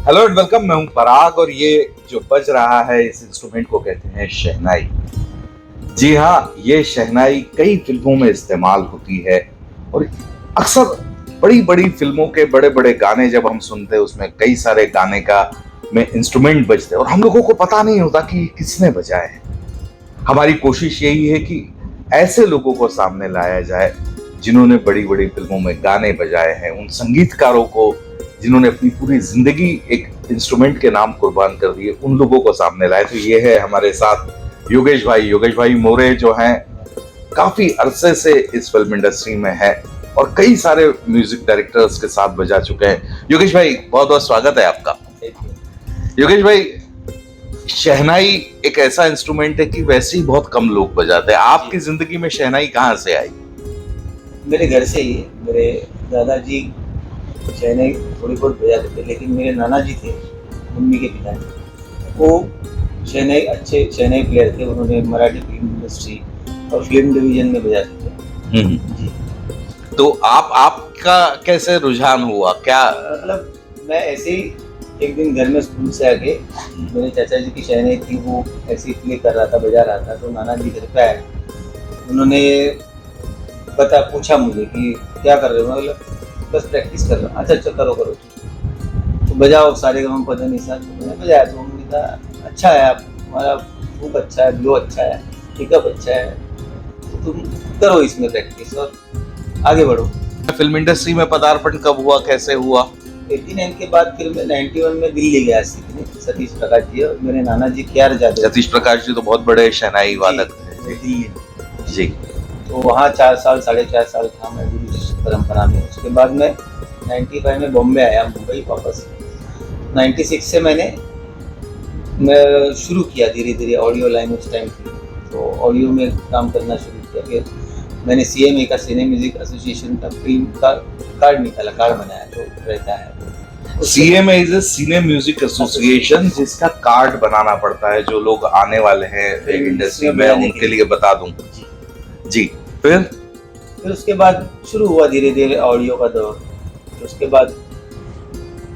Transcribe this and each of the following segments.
Hello and welcome. मैं हूं पराग और ये जो बज रहा है इस इंस्ट्रूमेंट को कहते हैं शहनाई। जी हाँ, ये शहनाई कई फिल्मों में इस्तेमाल होती है और अक्सर बड़ी बड़ी फिल्मों के बड़े बड़े गाने जब हम सुनते हैं उसमें कई सारे गाने का में इंस्ट्रूमेंट बजते हैं और हम लोगों को पता नहीं होता कि किसने बजाए हैं। हमारी कोशिश यही है कि ऐसे लोगों को सामने लाया जाए जिन्होंने बड़ी बड़ी फिल्मों में गाने बजाए हैं, उन संगीतकारों को जिन्होंने अपनी पूरी जिंदगी एक इंस्ट्रूमेंट के नाम कुर्बान कर दिए, उन लोगों को सामने लाए। तो ये है हमारे साथ योगेश भाई मोरे जो हैं काफी अरसे से इस फिल्म इंडस्ट्री में है और कई सारे म्यूजिक डायरेक्टर्स के साथ बजा चुके हैं। योगेश भाई बहुत बहुत स्वागत है आपका। योगेश भाई, शहनाई एक ऐसा इंस्ट्रूमेंट है कि वैसे ही बहुत कम लोग बजाते हैं। आपकी जिंदगी में शहनाई कहाँ से आई? मेरे घर से ही है। मेरे दादाजी शहनाई थोड़ी बहुत बजाते थे, लेकिन मेरे नाना जी थे, मम्मी के पिताजी, वो अच्छे शहनाई प्लेयर थे। उन्होंने मराठी फिल्म इंडस्ट्री और फिल्म डिवीजन में बजाते थे। जी। तो आपका कैसे रुझान हुआ? क्या मतलब मैं ऐसे ही एक दिन घर में स्कूल से आके मेरे चाचा जी की शहनाई थी, वो ऐसे ही प्ले कर रहा था, बजा रहा था। तो नाना जी घर पे आए, उन्होंने पूछा मुझे कि क्या कर रहे हो? मतलब बस प्रैक्टिस कर रहा हूँ। अच्छा करो तो बजाओ सारे गम पता नहीं सर। तो मैंने बजाया तो उन्होंने कहा अच्छा है, आप हमारा फूक अच्छा है, ग्लो अच्छा है, पिकअप अच्छा है, तो तुम करो इसमें प्रैक्टिस और आगे बढ़ो। फिल्म इंडस्ट्री में पदार्पण कब हुआ, कैसे हुआ? 89 के बाद फिर मैं 91 में दिल्ली गया सीखने। सतीश प्रकाश जी और मेरे नाना जी KR यादव। सतीश प्रकाश जी तो बहुत बड़े शहनाई वादक थे दिल्ली जी। तो वहाँ 4 साल 4.5 साल था मैं गुरु शिष्य परंपरा में। उसके बाद मैं 95 में बॉम्बे आया, मुंबई वापस। 96 से मैं शुरू किया धीरे धीरे ऑडियो लाइन उस टाइम थी, तो ऑडियो में काम करना शुरू किया। फिर मैंने CMA का सिने म्यूजिक एसोसिएशन का फिल्म का कार्ड बनाया, तो रहता है। CMA is cine music association, जिसका कार्ड बनाना पड़ता है। जो लोग आने वाले हैं इंडस्ट्री में उनके लिए बता दूं जी। फिर उसके बाद शुरू हुआ धीरे धीरे ऑडियो का दौर। उसके बाद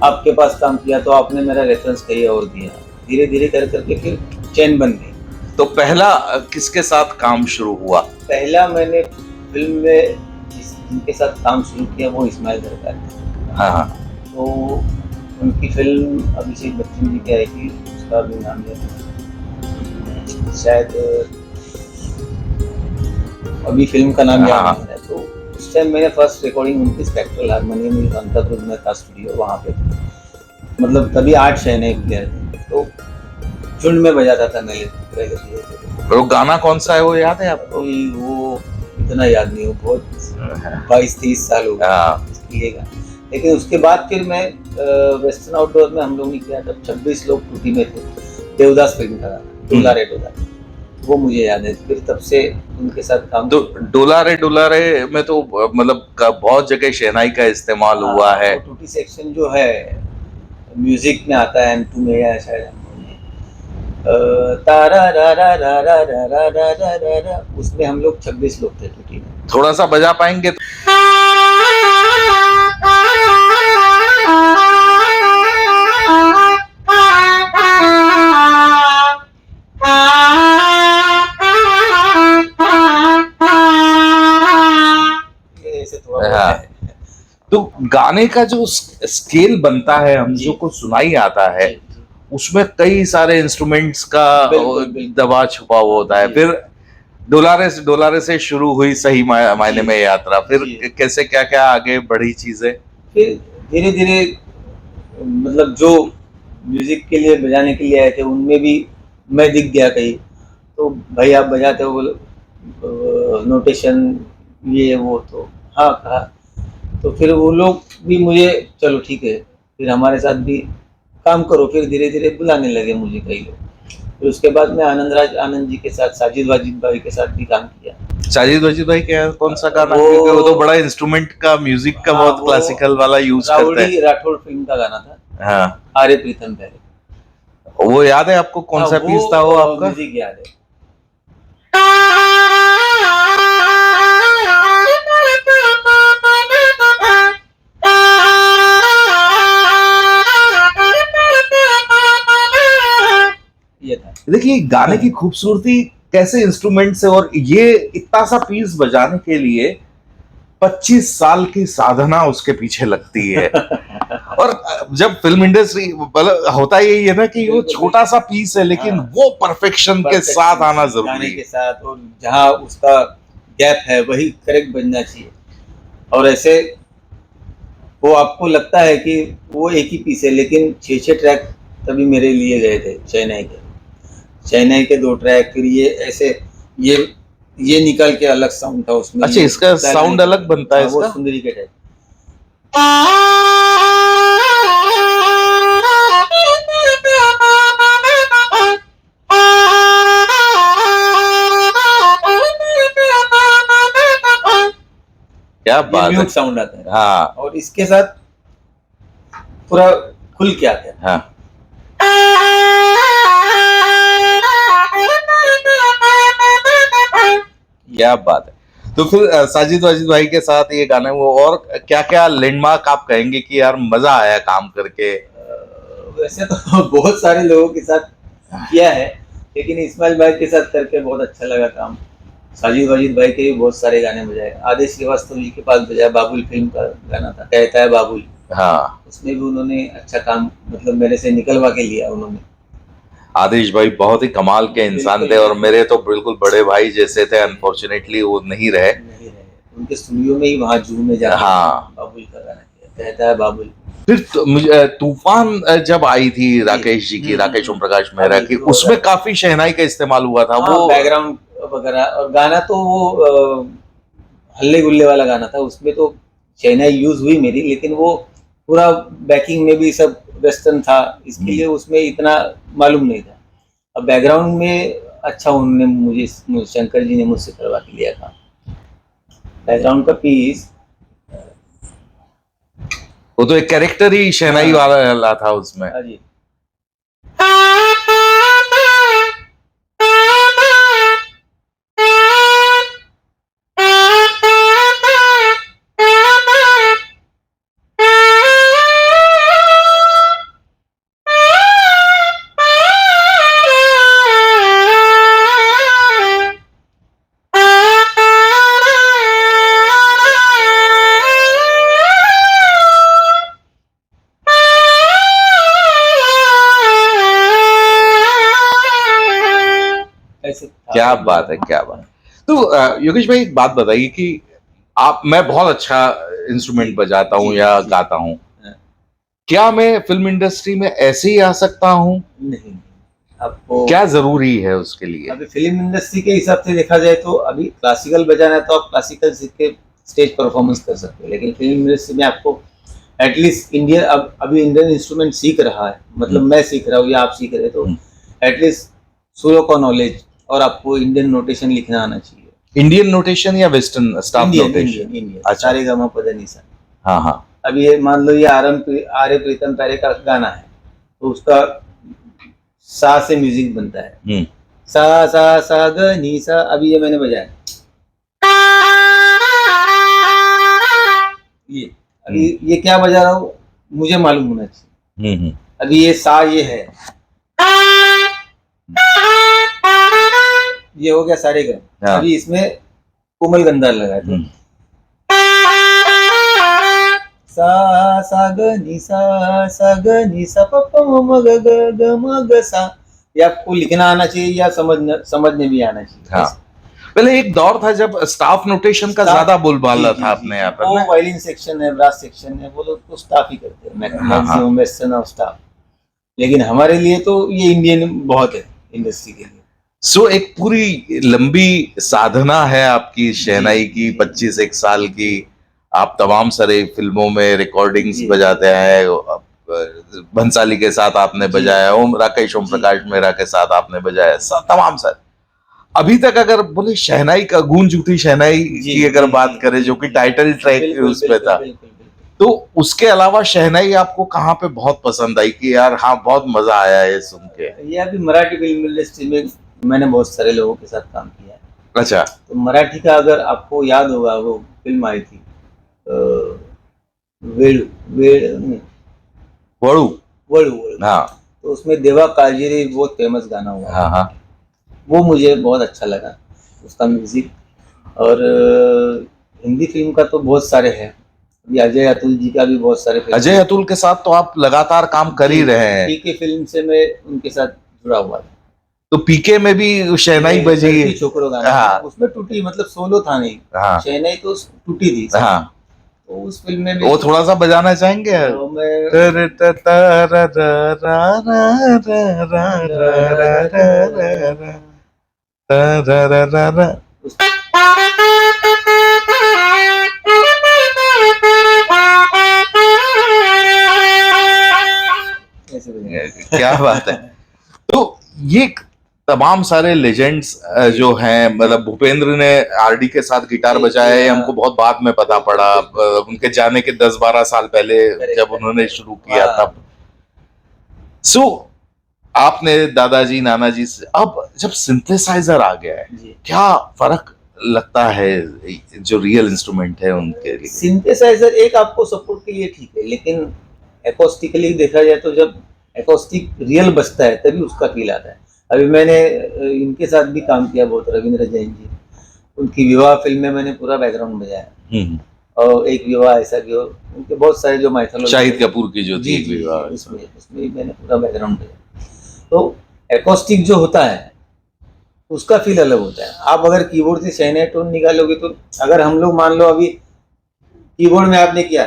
आपके पास काम किया तो आपने मेरा रेफरेंस कहीं और दिया, धीरे धीरे करके फिर चैन बन गई। तो पहला किसके साथ काम शुरू हुआ? पहला मैंने फिल्म में जिनके साथ काम शुरू किया वो इस्माइल दरबार। हाँ। तो उनकी फिल्म अभिषेक बच्चन जी की आई थी, उसका भी नाम है शायद, अभी फिल्म का नाम याद नहीं है। तो उस टाइम मैंने फर्स्ट रिकॉर्डिंग उनकी स्पेक्ट्रल हारमोनियम कांतापुर में था स्टूडियो, वहाँ पे मतलब तभी 8 शहनाई प्लेयर थे, तो झुंड में बजाता था मैं पहले। वो गाना कौन सा है, वो याद है आपको? वो इतना याद नहीं, वो बहुत 22-23 साल हो गए। लेकिन उसके बाद फिर मैं वेस्टर्न आउटडोर में हम लोग ने किया, तब 26 लोग टूटी में थे। देवदास फिल्म का डोला रे डोला, वो मुझे याद है। फिर तब से उनके साथ काम। तो डोला रे में तो मतलब बहुत जगह शहनाई का इस्तेमाल हुआ है। टूटी सेक्शन जो है म्यूजिक में आता है M2 में या शायद तारा रा रा रा रा रा रा रा रा रा रा, उसमें हम लोग 26 लोग थे टूटी में। थोड़ा सा बजा पाएंगे? तो गाने का जो स्केल बनता है हम जो को सुनाई आता है, उसमें कई सारे इंस्ट्रूमेंट्स का दबा छुपा हुआ होता है। फिर डोलारे से शुरू हुई सही मायने में यात्रा। फिर कैसे क्या क्या आगे बढ़ी चीजें? फिर धीरे धीरे मतलब जो म्यूजिक के लिए बजाने के लिए आए थे उनमें भी मैं दिख गया कहीं। तो भाई आप बजाते हो, नोटेशन ये वो, तो हाँ कहा। तो फिर वो लोग भी मुझे चलो ठीक है, फिर हमारे साथ भी काम करो। फिर धीरे धीरे बुलाने लगे मुझे कई लोग। फिर उसके बाद मैं आनंद जी के साथ, साजिद वाजिद भाई के साथ भी काम किया। साजिद वाजिद भाई क्या कौन सा गाना? क्योंकि वो तो बड़ा इंस्ट्रूमेंट का म्यूजिक का बहुत क्लासिकल वाला यूज करते हैं। राठौड़ फिल्म का गाना था। हाँ, आरे प्रीतम प्यारे। वो याद है आपको? कौन सा पीस था वो आपका? म्यूजिक याद है। देखिए गाने की खूबसूरती कैसे इंस्ट्रूमेंट से, और ये इतना सा पीस बजाने के लिए 25 साल की साधना उसके पीछे लगती है। और जब फिल्म इंडस्ट्री मतलब होता यही है ना कि वो बिल्कुल, छोटा सा पीस है, लेकिन हाँ। वो परफेक्शन के साथ आना गाने जरूरी के है। साथ, और जहाँ उसका गैप है वही करेक्ट बनना चाहिए। और ऐसे वो आपको लगता है कि वो एक ही पीस है, लेकिन 6-6 ट्रैक तभी मेरे लिए गए थे शहनाई के 2 ट्रैक, फिर ये ऐसे ये ये निकल के अलग साउंड था उसमें। अच्छा, ये इसका साउंड अलग बनता है हाँ, वो इसका? सुंदरी के टाइप। क्या ये बात है। म्यूट साउंड आता है, हाँ और इसके साथ पूरा खुल के आता है। हाँ, क्या बात है। तो फिर साजिद वाजिद भाई के साथ ये गाने, वो और क्या क्या लैंडमार्क आप कहेंगे कि यार मजा आया काम करके? वैसे तो बहुत सारे लोगों के साथ किया है, लेकिन इस्माइल भाई के साथ करके बहुत अच्छा लगा काम। साजिद वाजिद भाई के भी बहुत सारे गाने बजाए, आदेश श्रीवास्तव जी के पास बजाया, बाबुल फिल्म का गाना था, कहता है बाबुल, हाँ, उसमें भी उन्होंने अच्छा काम मतलब मेरे से निकलवा के लिया उन्होंने। आदेश भाई बहुत ही कमाल के इंसान बिल्कुल, थे, और बिल्कुल। मेरे तो बिल्कुल बड़े भाई जैसे थे। अनफॉर्चुनेटली वो नहीं रहे। नहीं रहे, उनके स्टूडियो में ही वहाँ जू में जाके हाँ, बाबुल का गाना किया, कहता है बाबुल। फिर तो मुझे तूफान जब आई थी राकेश जी की, राकेश ओम प्रकाश मेहरा अभी की, 2000 उसमें काफी शहनाई का इस्तेमाल हुआ था। हाँ, वो बैकग्राउंड वगैरह, और गाना तो वो हल्ले गुल्ले वाला गाना था, उसमें तो शहनाई यूज हुई मेरी, लेकिन वो पूरा बैकिंग में भी सब वेस्टर्न था, इसके लिए उसमें इतना मालूम नहीं था। अब बैकग्राउंड में अच्छा उन्होंने मुझे शंकर जी ने मुझसे करवा के लिया था बैकग्राउंड का पीस। वो तो एक कैरेक्टर ही शहनाई हाँ। वाला था उसमें। हाँ जी। ऐसे था क्या सब बात है, लोग। क्या बात है। तो योगेश भाई एक बात बताइए कि आप, मैं बहुत अच्छा इंस्ट्रूमेंट जी, बजाता हूँ जी, या जी। गाता हूँ, हाँ, क्या मैं फिल्म इंडस्ट्री में ऐसे ही आ सकता हूँ? नहीं, आपको क्या जरूरी है उसके लिए? अभी फिल्म इंडस्ट्री के हिसाब से देखा जाए तो अभी क्लासिकल बजाना है तो आप क्लासिकल सीख के स्टेज परफॉर्मेंस कर सकते हो, लेकिन फिल्म इंडस्ट्री में आपको एटलीस्ट इंडियन, अब अभी इंडियन इंस्ट्रूमेंट सीख रहा है, मतलब मैं सीख रहा हूँ या आप सीख रहे हैं, तो एटलीस्ट सुरों का नॉलेज, और आपको इंडियन नोटेशन लिखना आना चाहिए। इंडियन नोटेशन या western staff Indian notation? Indian Indian अच्छा। सारे गामा पदा निसा। हाँ हाँ। अब ये मान लो ये आर्य प्रीतम प्यारे का गाना है, तो उसका सा से म्यूजिक बनता है, सा ग नी सा। अभी ये मैंने बजाया, ये अभी ये क्या बजा रहा हूँ मुझे मालूम होना चाहिए। अभी ये सा ये है, ये हो गया सारे ग। हाँ। अभी इसमें कोमल गंधार लगाए थे, सा ग नी सा प प म ग ग म ग सा। ये आपको लिखना आना चाहिए या समझने भी आना चाहिए। हाँ। पहले एक दौर था जब स्टाफ नोटेशन का ज्यादा बोलबाला था अपने यहाँ पर वो ना। वायलिन सेक्शन है, ब्रास सेक्शन है, वो लोग तो स्टाफ ही करते हैं मैक्सिमम वेस्टर्न ऑफ स्टाफ, लेकिन हमारे लिए तो ये इंडियन बहुत है इंडस्ट्री के लिए। सो एक पूरी लंबी साधना है आपकी शहनाई की, 25 एक साल की। आप तमाम सारे फिल्मों में रिकॉर्डिंग्स बजाते हैं, भंसाली के साथ आपने बजाया, राकेश ओम प्रकाश मेहरा के साथ आपने बजाया, तमाम सारे। अभी तक अगर बोले शहनाई का, गूंज उठी शहनाई की अगर बात करें, जो कि टाइटल ट्रैक उस पे था, तो उसके अलावा शहनाई आपको कहाँ पे बहुत पसंद आई कि यार हाँ बहुत मजा आया है सुन के? ये अभी मराठी फिल्म इंडस्ट्री में मैंने बहुत सारे लोगों के साथ काम किया है। अच्छा। तो मराठी का अगर आपको याद होगा, वो फिल्म आई थी वेळू वेळ वळू। वळू वळू। हाँ। तो उसमें देवा काळजी बहुत फेमस गाना हुआ, हाँ हाँ, वो मुझे बहुत अच्छा लगा उसका म्यूजिक। और हिंदी फिल्म का तो बहुत सारे हैं, अभी अजय अतुल जी का भी बहुत सारे फिल्म। अजय अतुल के साथ तो आप लगातार काम कर ही रहे हैं। पीके फिल्म से मैं उनके साथ जुड़ा हुआ था। तो पीके में भी शहनाई बजी, छोकरो गाना, हाँ उसमें टूटी, मतलब सोलो था नहीं, हाँ शहनाई तो टूटी थी। हाँ, तो उस फिल्म में वो थोड़ा सा बजाना चाहेंगे? क्या बात है। तो ये तमाम सारे लेजेंड्स जो हैं, मतलब भूपेंद्र ने आरडी के साथ गिटार बजाया है, हमको बहुत बाद में पता पड़ा, उनके जाने के 10-12 साल पहले जब उन्होंने शुरू किया तब। सो आपने दादाजी नानाजी से, अब जब सिंथेसाइजर आ गया है, क्या फर्क लगता है जो रियल इंस्ट्रूमेंट है उनके लिए? सिंथेसाइजर एक आपको सपोर्ट के लिए ठीक है, लेकिन एकॉस्टिकली देखा जाए तो जब एकॉस्टिक रियल बजता है तभी उसका फील आता है। अभी मैंने इनके साथ भी काम किया बहुत, रविंद्र जैन जी, उनकी विवाह फिल्म में मैंने पूरा बैकग्राउंड बजाया। और एक विवाह ऐसा भी हो, उनके बहुत सारे जो माइथोलॉजी, शाहिद कपूर की जो थी विवाह, उसमें भी मैंने पूरा बैकग्राउंड बजाया। तो एकॉस्टिक जो होता है उसका फील अलग होता है। आप अगर कीबोर्ड से शहनाई टोन निकालोगे तो, अगर हम लोग मान लो अभी कीबोर्ड में आपने किया,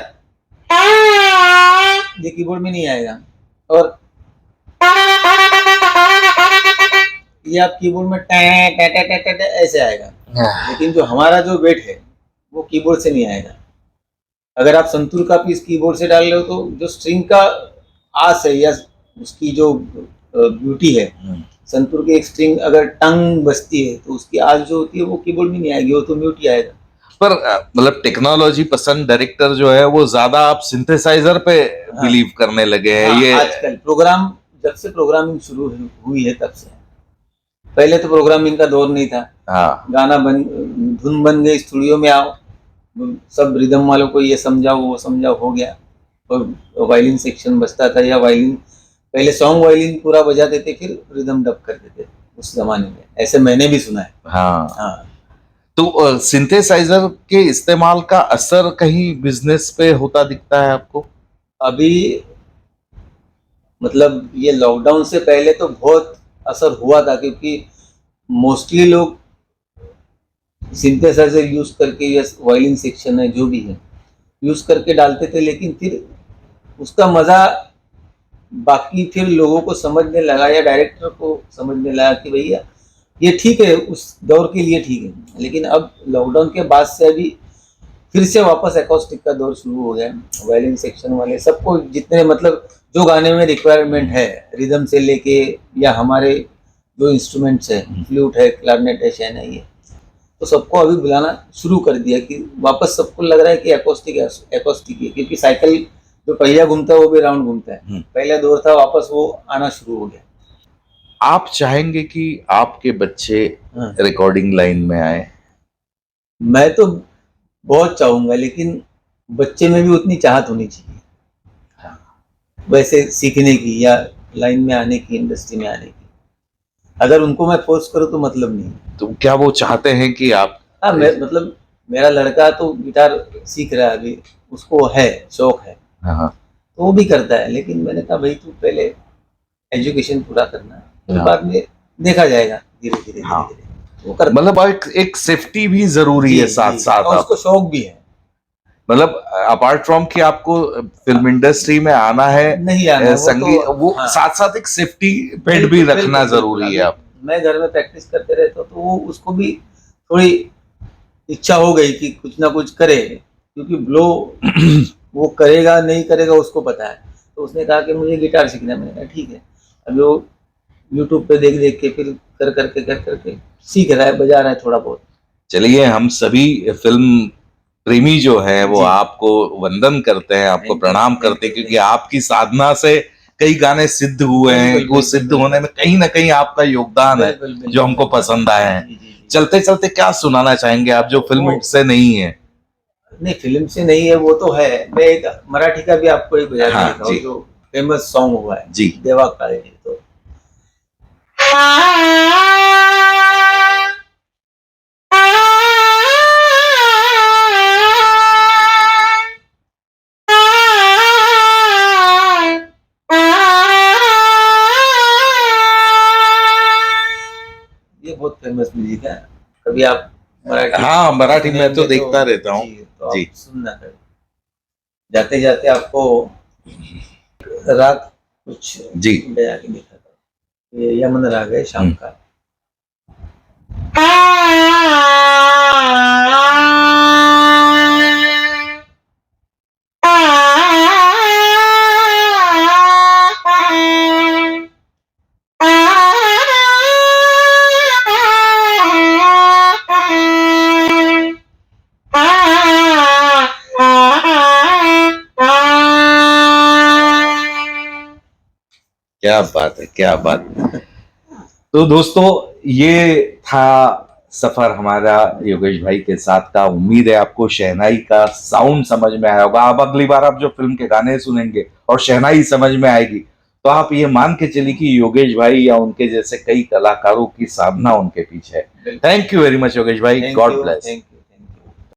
ये कीबोर्ड में नहीं आएगा, और ये आप कीबोर्ड में ऐसे आएगा, लेकिन जो हमारा जो वेट है वो कीबोर्ड से नहीं आएगा। अगर आप संतूर का पीस कीबोर्ड से डाल रहे हो तो जो स्ट्रिंग का आस है या उसकी जो ब्यूटी है, संतूर की एक स्ट्रिंग अगर टंग बजती है तो उसकी आवाज जो होती है वो कीबोर्ड में नहीं आएगी, वो तो म्यूट ही आएगा। पर मतलब टेक्नोलॉजी पसंद डायरेक्टर जो है वो ज्यादा आप सिंथेसाइजर पे बिलीव करने लगे हैं। ये आजकल प्रोग्राम, जब से प्रोग्रामिंग शुरू हुई है तब से, पहले तो प्रोग्रामिंग का दौर नहीं था। गाना धुन बन गई, स्टूडियो में आओ, सब रिदम वालों को ये समझाओ वो समझाओ, हो गया। और वायलिन सेक्शन बजता था, या वायलिन पहले सॉन्ग वायलिन पूरा बजाते थे, फिर रिदम डब करते थे उस जमाने में, ऐसे मैंने भी सुना है। हाँ। तो सिंथेसाइजर के इस्तेमाल का असर कहीं बिजनेस पे होता दिखता है आपको? अभी मतलब ये लॉकडाउन से पहले तो बहुत असर हुआ था, क्योंकि मोस्टली लोग सिंथेसाइजर यूज करके या वायलिन सेक्शन है जो भी है यूज करके डालते थे, लेकिन फिर उसका मजा बाकी फिर लोगों को समझने लगा, या डायरेक्टर को समझने लगा कि भैया ये ठीक है, उस दौर के लिए ठीक है। लेकिन अब लॉकडाउन के बाद से अभी फिर से वापस एकॉस्टिक का दौर शुरू हो गया। वायलिन सेक्शन वाले सबको, जितने मतलब जो गाने में रिक्वायरमेंट है रिदम से लेके, या हमारे जो इंस्ट्रूमेंट्स है, फ्लूट है, क्लारनेट है, शहनाई है, तो सबको अभी बुलाना शुरू कर दिया कि वापस सबको लग रहा है कि एकॉस्टिक है, क्योंकि साइकिल जो पहिया घूमता है वो भी राउंड घूमता है। पहला दौर था, वापस वो आना शुरू हो गया। आप चाहेंगे कि आपके बच्चे रिकॉर्डिंग लाइन में आए? मैं तो बहुत चाहूंगा, लेकिन बच्चे में भी उतनी चाहत होनी चाहिए वैसे सीखने की, या लाइन में आने की, इंडस्ट्री में आने की। अगर उनको मैं फोर्स करूँ तो मतलब नहीं। तो क्या वो चाहते हैं कि आप? हाँ, मतलब मेरा लड़का तो गिटार सीख रहा है अभी, उसको है शौक है, तो वो भी करता है। लेकिन मैंने कहा भाई तू पहले एजुकेशन पूरा करना है, तो बाद में देखा जाएगा धीरे धीरे। वो कर, मतलब एक सेफ्टी भी जरूरी है साथ साथ, और उसको शौक भी है। मतलब अपार्ट फ्रॉम कि आपको फिल्म इंडस्ट्री में आना है, नहीं आना, संगीत वो साथ साथ एक सेफ्टी पेड भी रखना जरूरी है। आप, मैं घर में प्रैक्टिस करते रहता हूँ, तो वो उसको भी थोड़ी इच्छा हो गई कि कुछ ना कुछ करे, क्योंकि ब्लो वो करेगा नहीं करेगा उसको पता है। तो उसने कहा कि मुझे गिटार सीखना है। मैंने कहा ठीक है। अब वो यूट्यूब पे देख देख के फिर कर करके सीख रहा है, बजा रहा है थोड़ा बहुत। चलिए, हम सभी फिल्म प्रेमी जो है वो आपको वंदन करते हैं, आपको प्रणाम करते हैं, क्योंकि आपकी साधना से कई गाने सिद्ध हुए हैं। वो सिद्ध होने में कहीं ना कहीं आपका योगदान है जो हमको पसंद आए हैं। चलते चलते क्या सुनाना चाहेंगे आप जो फिल्म से नहीं है? नहीं, फिल्म से नहीं है वो तो है। मैं एक मराठी का भी आपको एक बजा देता हूँ, जो फेमस सॉन्ग हुआ है जी। देवा काळे जी। तो ये बहुत फेमस म्यूजिक है। कभी आप मराठी हाँ, मराठी में तो सुनेंगे देखता रहता हूँ। जी, तो जी। आप सुनना करें। जाते जाते आपको राग कुछ जी। बजा के दिखाता हूँ। ये यमन राग है शाम का। क्या बात है, क्या बात है। तो दोस्तों, ये था सफर हमारा योगेश भाई के साथ का। उम्मीद है आपको शहनाई का साउंड समझ में आया होगा। अब अगली बार आप जो फिल्म के गाने सुनेंगे और शहनाई समझ में आएगी, तो आप ये मान के चलिए कि योगेश भाई या उनके जैसे कई कलाकारों की साधना उनके पीछे है। Thank you very much Yogesh भाई, गॉड ब्लेस।